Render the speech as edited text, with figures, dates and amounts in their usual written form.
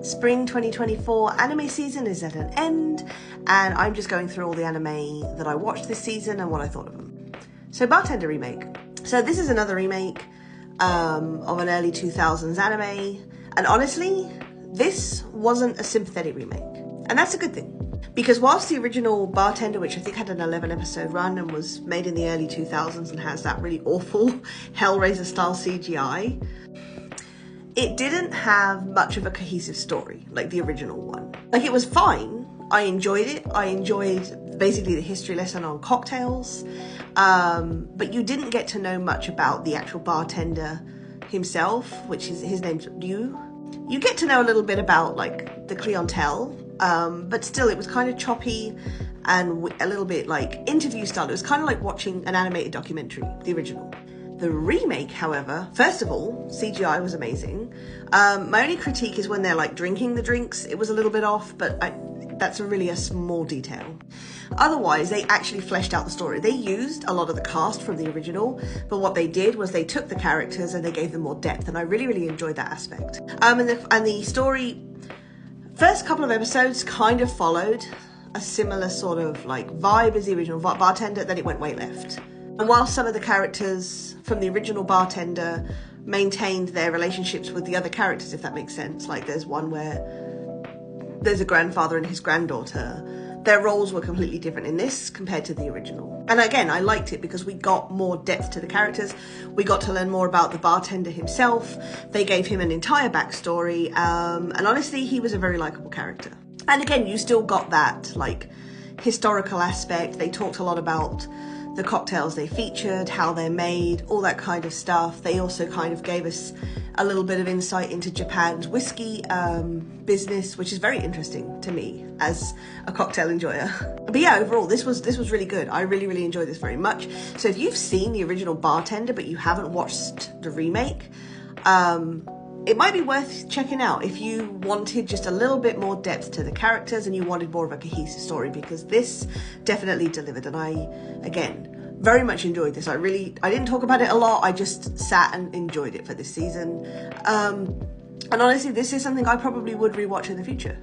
Spring 2024 anime season is at an end, and I'm just going through all the anime that I watched this season and what I thought of them. So Bartender remake. So this is another remake of an early 2000s anime, and honestly, this wasn't a sympathetic remake, and that's a good thing. Because whilst the original Bartender, which I think had an 11 episode run and was made in the early 2000s and has that really awful Hellraiser style CGI, it didn't have much of a cohesive story like the original one. Like, it was fine. I enjoyed it. I enjoyed basically the history lesson on cocktails. But you didn't get to know much about the actual bartender himself, which is, his name's Liu. You get to know a little bit about like the clientele, but still it was kind of choppy and a little bit like interview style. It was kind of like watching an animated documentary, the original. The remake, however, first of all, CGI was amazing. My only critique is when they're like drinking the drinks, it was a little bit off, but that's really a small detail. Otherwise, they actually fleshed out the story. They used a lot of the cast from the original, but what they did was they took the characters and they gave them more depth, and I really, really enjoyed that aspect. And the story, first couple of episodes kind of followed a similar sort of like vibe as the original Bartender, then it went way left. And while some of the characters from the original Bartender maintained their relationships with the other characters, if that makes sense, like there's one where there's a grandfather and his granddaughter, their roles were completely different in this compared to the original. And again, I liked it because we got more depth to the characters. We got to learn more about the bartender himself. They gave him an entire backstory. And honestly, he was a very likable character. And again, you still got that like historical aspect. They talked a lot about the cocktails they featured, how they're made, all that kind of stuff. They also kind of gave us a little bit of insight into Japan's whiskey business, which is very interesting to me as a cocktail enjoyer. But yeah, overall, this was really good. I really, really enjoyed this very much. So if you've seen the original Bartender, but you haven't watched the remake, it might be worth checking out if you wanted just a little bit more depth to the characters and you wanted more of a cohesive story, because this definitely delivered. And I, again, very much enjoyed this. I didn't talk about it a lot. I just sat and enjoyed it for this season. And honestly, this is something I probably would rewatch in the future.